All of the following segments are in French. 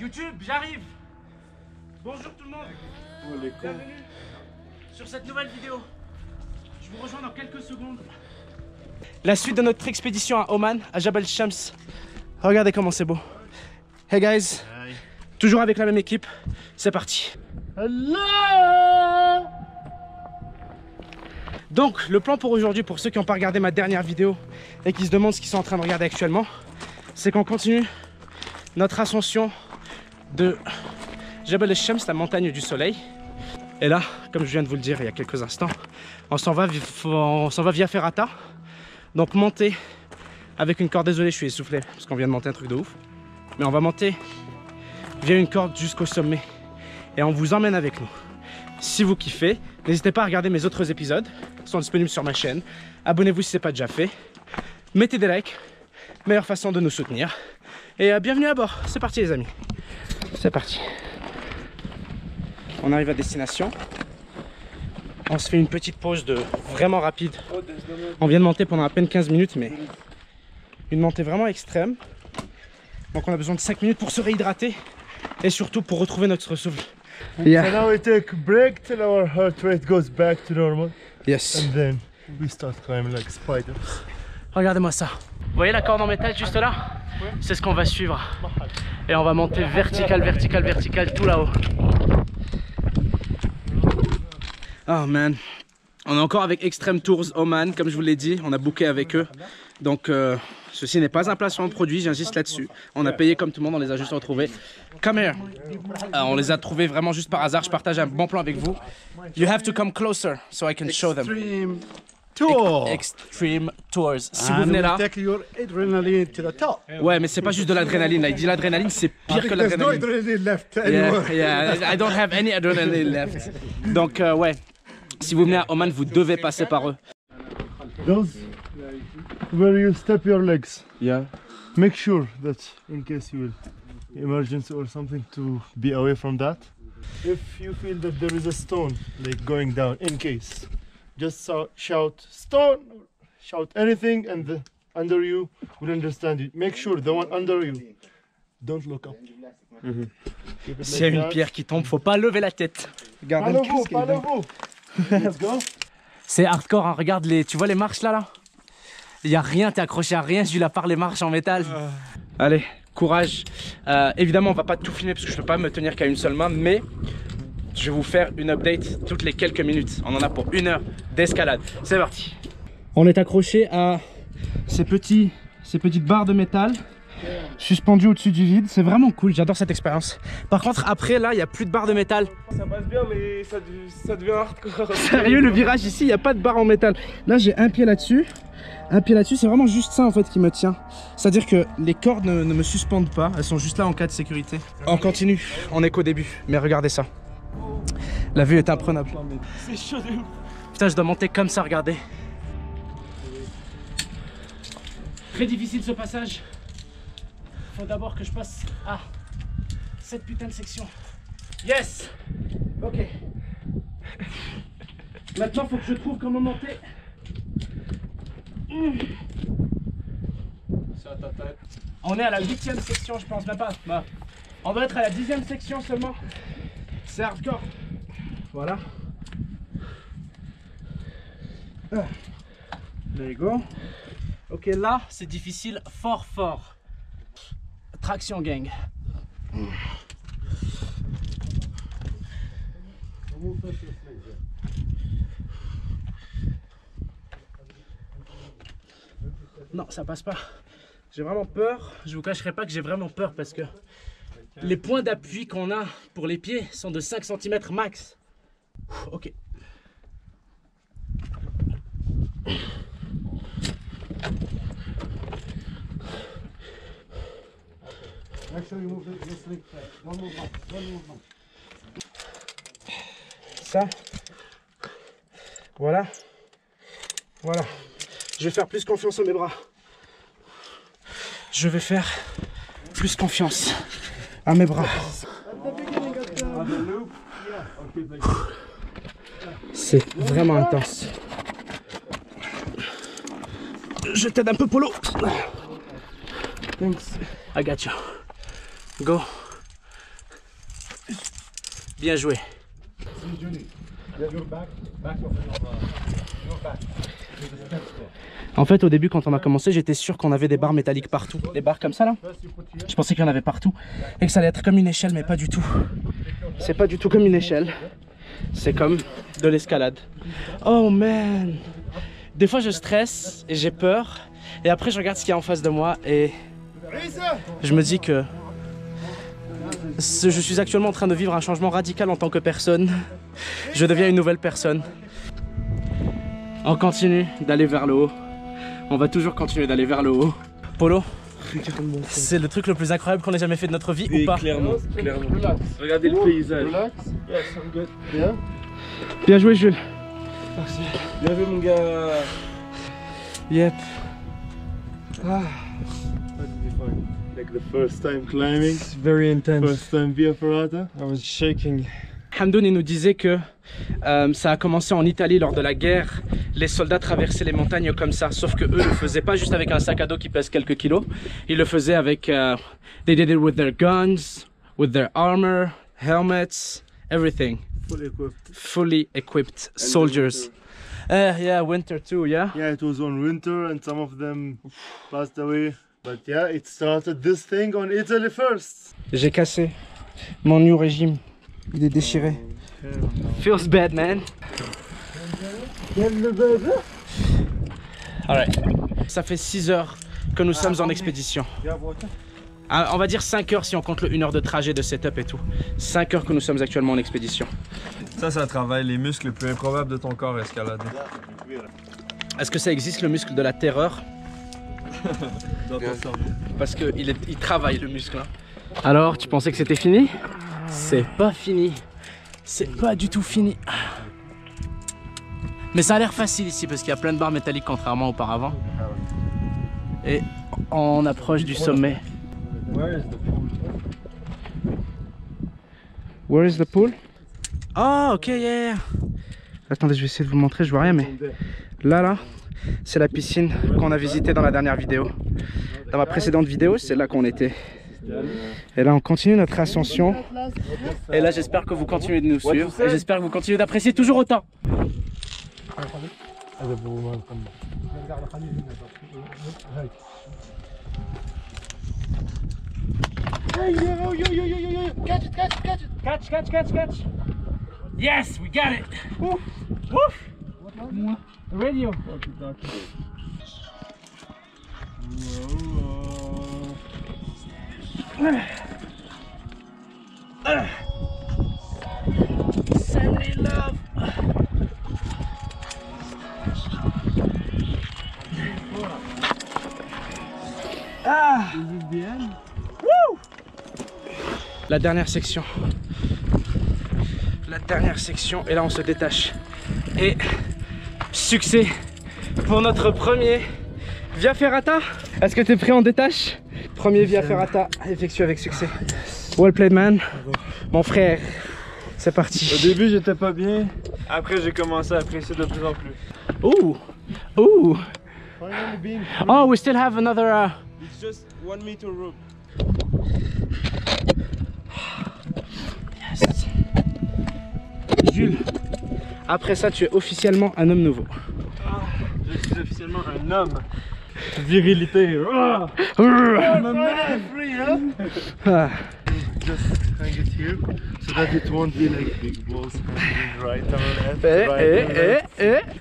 YouTube, j'arrive. Bonjour tout le monde. Bienvenue sur cette nouvelle vidéo. Je vous rejoins dans quelques secondes. La suite de notre expédition à Oman, à Jabal Shams. Regardez comment c'est beau. Hey guys, toujours avec la même équipe. C'est parti. Hello. Donc le plan pour aujourd'hui, pour ceux qui n'ont pas regardé ma dernière vidéo et qui se demandent ce qu'ils sont en train de regarder actuellement, c'est qu'on continue notre ascension de Jabal Shams, la montagne du soleil. Et là, comme je viens de vous le dire il y a quelques instants, on s'en va via Ferrata. Donc monter avec une corde, désolé je suis essoufflé parce qu'on vient de monter un truc de ouf. Mais on va monter via une corde jusqu'au sommet et on vous emmène avec nous. Si vous kiffez, n'hésitez pas à regarder mes autres épisodes, ils sont disponibles sur ma chaîne. Abonnez-vous si ce n'est pas déjà fait. Mettez des likes, meilleure façon de nous soutenir. Et bienvenue à bord, c'est parti les amis. C'est parti. On arrive à destination. On se fait une petite pause de vraiment rapide. On vient de monter pendant à peine 15 minutes, mais une montée vraiment extrême. Donc on a besoin de 5 minutes pour se réhydrater et surtout pour retrouver notre souffle. Yeah. So now we take a break till our heart rate goes back to normal. Yes. And then we start climbing like spiders. Regardez-moi ça. Vous voyez la corde en métal juste là? C'est ce qu'on va suivre. Et on va monter vertical, vertical, vertical tout là-haut. Oh man. On est encore avec Extreme Tours Oman, comme je vous l'ai dit. On a booké avec eux. Donc ceci n'est pas un placement de produit, j'insiste là-dessus. On a payé comme tout le monde, on les a juste retrouvés. Come here. On les a trouvés vraiment juste par hasard. Je partage un bon plan avec vous. You have to come closer so I can show them. Extreme tour. Extreme Tours. Si vous venez là. Take your adrenaline to the top. Ouais, mais c'est pas juste de l'adrénaline là. Il dit l'adrénaline, c'est pire que There's no l'adrénaline. adrenaline left anymore. Yeah, I don't have any adrenaline left. Donc ouais, si vous venez à Oman, vous devez passer par eux. Those where you step your legs. Yeah. Make sure that in case you will emergency or something to be away from that. If you feel that there is a stone like going down, in case, just shout stone, shout anything, and the under you will understand it. Make sure the one under you, don't look up. S'il y a une pierre qui tombe, faut pas lever la tête. Regardez le Christ qu'il est dedans. Let's go. C'est hardcore, hein. Regarde tu vois les marches là. Il y a rien, t'es accroché à rien, je la part les marches en métal. Allez, courage. Évidemment, on va pas tout filmer parce que je peux pas me tenir qu'à une seule main, mais je vais vous faire une update toutes les quelques minutes. On en a pour 1 heure d'escalade. C'est parti. On est accroché à ces petites barres de métal suspendues au-dessus du vide. C'est vraiment cool, j'adore cette expérience. Par contre, après là, il n'y a plus de barres de métal. Ça passe bien, mais ça devient hardcore. Sérieux, le virage ici, il n'y a pas de barre en métal. Là, j'ai un pied là-dessus. Un pied là-dessus, c'est vraiment juste ça en fait qui me tient. C'est-à-dire que les cordes ne me suspendent pas, elles sont juste là en cas de sécurité. On continue, on est qu'au début, mais regardez ça. La vue est imprenable. C'est chaud de ouf. Putain, je dois monter comme ça, regardez. Très difficile ce passage. Faut d'abord que je passe à cette putain de section. Yes. Ok. Maintenant, faut que je trouve comment monter. C'est à ta tête. On est à la 8e section, je pense même pas. Bah, on doit être à la 10e section seulement. C'est hardcore. Voilà. There you go. Ok, là, c'est difficile, fort. Traction gang. Non, ça passe pas. J'ai vraiment peur. Je vous cacherai pas que j'ai vraiment peur parce que les points d'appui qu'on a pour les pieds sont de 5 cm max. Ok. Ça. Voilà. Voilà. Je vais faire plus confiance à mes bras. Je vais faire plus confiance à mes bras. C'est vraiment intense. Je t'aide un peu, Polo. Thanks. I got you. Go. Bien joué. En fait, au début, quand on a commencé, j'étais sûr qu'on avait des barres métalliques partout. Des barres comme ça, là. Je pensais qu'il y en avait partout. Et que ça allait être comme une échelle, mais pas du tout. C'est pas du tout comme une échelle. C'est comme de l'escalade. Oh, man. Des fois, je stresse et j'ai peur. Et après, je regarde ce qu'il y a en face de moi et je me dis que je suis actuellement en train de vivre un changement radical en tant que personne. Je deviens une nouvelle personne. On continue d'aller vers le haut. On va toujours continuer d'aller vers le haut. Polo, c'est le truc le plus incroyable qu'on ait jamais fait de notre vie ou pas? Clairement, clairement. Regardez le paysage. Relax. Yes, I'm good. Yeah. Bien joué, Jules. Merci. Bien vu, mon gars. Yep. How did you find? Like the first time climbing, It's very intense. first time Via Ferrata. I was shaking. Hamdoun il nous disait que ça a commencé en Italie lors de la guerre. Les soldats traversaient les montagnes comme ça, sauf que eux le faisaient pas juste avec un sac à dos qui pèse quelques kilos. Ils le faisaient avec they did it with their guns, with their armor, helmets, everything. Fully equipped. Fully equipped soldiers. Yeah, winter too, yeah. Yeah, it was on winter and some of them passed away. But yeah, it started this thing on Italy first. J'ai cassé mon new régime. Il est déchiré. Feels bad, man. Alright. Ça fait 6 heures que nous sommes en expédition. Ah, on va dire 5 heures si on compte le 1 heure de trajet de setup et tout. 5 heures que nous sommes actuellement en expédition. Ça travaille les muscles les plus improbables de ton corps à escalader. Est-ce que ça existe le muscle de la terreur? Dans ton cerveau. Parce qu'il travaille le muscle. Hein. Alors, tu pensais que c'était fini? C'est pas fini. C'est pas du tout fini. Mais ça a l'air facile ici parce qu'il y a plein de barres métalliques contrairement auparavant. Et on approche du sommet. Where is the pool? Where is the pool? Oh, ok, yeah. Attendez, je vais essayer de vous montrer, je vois rien, mais là, c'est la piscine qu'on a visitée dans la dernière vidéo. Dans ma précédente vidéo, c'est là qu'on était. Et là, on continue notre ascension. Et là, j'espère que vous continuez de nous suivre. Et j'espère que vous continuez d'apprécier toujours autant. Catch. Yes, we got it. Woof. Radio. Send me love. Woo! La dernière section. Et là on se détache. Et succès pour notre premier Via Ferrata. Est-ce que tu es prêt en détache? Premier Via Ferrata effectué avec succès. Well played, man. Mon frère, c'est parti. Au début, j'étais pas bien. Après, j'ai commencé à apprécier de plus en plus. Ooh. Oh, we still have another. It's just 1 meter rope. Yes. Jules, après ça, tu es officiellement un homme nouveau. Je suis officiellement un homme. Virilité. Ah. Just hang it here so that it won't be like big balls right or left.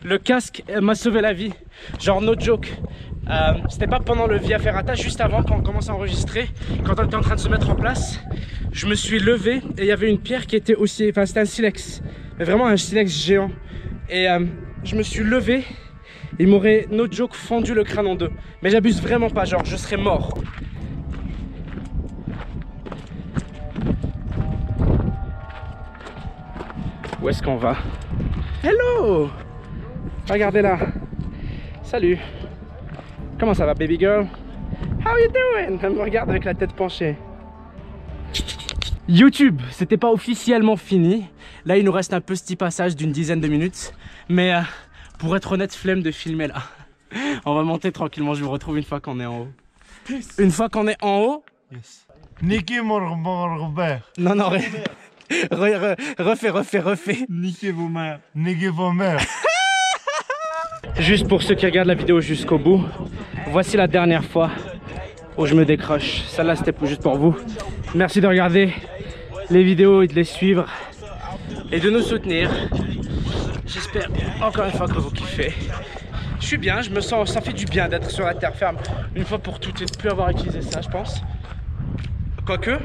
Le casque m'a sauvé la vie. Genre no joke. C'était pas pendant le Via Ferrata, juste avant quand on commence à enregistrer, quand on était en train de se mettre en place, je me suis levé et il y avait une pierre qui était aussi, enfin c'était un silex, mais vraiment un silex géant. Et je me suis levé, il m'aurait no joke fendu le crâne en deux. Mais j'abuse vraiment pas, genre je serais mort. Où est-ce qu'on va? Hello! Regardez là. Salut. Comment ça va, baby girl? How you doing? Elle me regarde avec la tête penchée. YouTube, c'était pas officiellement fini. Là, il nous reste un petit passage d'une dizaine de minutes. Mais pour être honnête, flemme de filmer là. On va monter tranquillement. Je vous retrouve une fois qu'on est en haut. Une fois qu'on est en haut. Yes. Niki Morbe. Non, Refais. Niquez vos mères. Niquez vos mères. Juste pour ceux qui regardent la vidéo jusqu'au bout, voici la dernière fois où je me décroche. Celle-là, c'était juste pour vous. Merci de regarder les vidéos et de les suivre et de nous soutenir. J'espère encore une fois que vous kiffez. Je suis bien, je me sens, ça fait du bien d'être sur la terre ferme une fois pour toutes et de plus avoir utilisé ça, je pense. Quoique,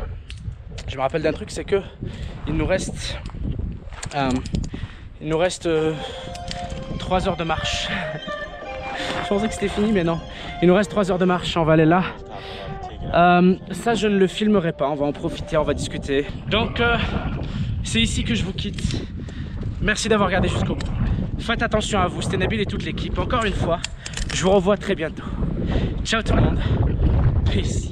je me rappelle d'un truc, c'est que il nous reste 3 heures de marche. Je pensais que c'était fini, mais non. Il nous reste 3 heures de marche, on va aller là. Ça, je ne le filmerai pas, on va en profiter, on va discuter. Donc, c'est ici que je vous quitte. Merci d'avoir regardé jusqu'au bout. Faites attention à vous, c'était Nabil et toute l'équipe. Encore une fois, je vous revois très bientôt. Ciao tout le monde. Peace.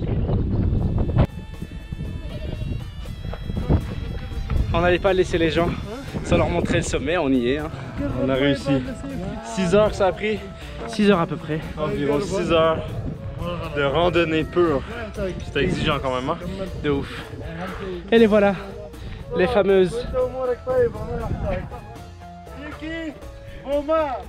On n'allait pas laisser les gens sans leur montrer le sommet, on y est. Hein. On a réussi. 6 heures ça a pris. 6 heures à peu près. Environ 6 heures de randonnée pure. C'était exigeant quand même. Hein? De ouf. Et les voilà, les fameuses. Niquez vos mères.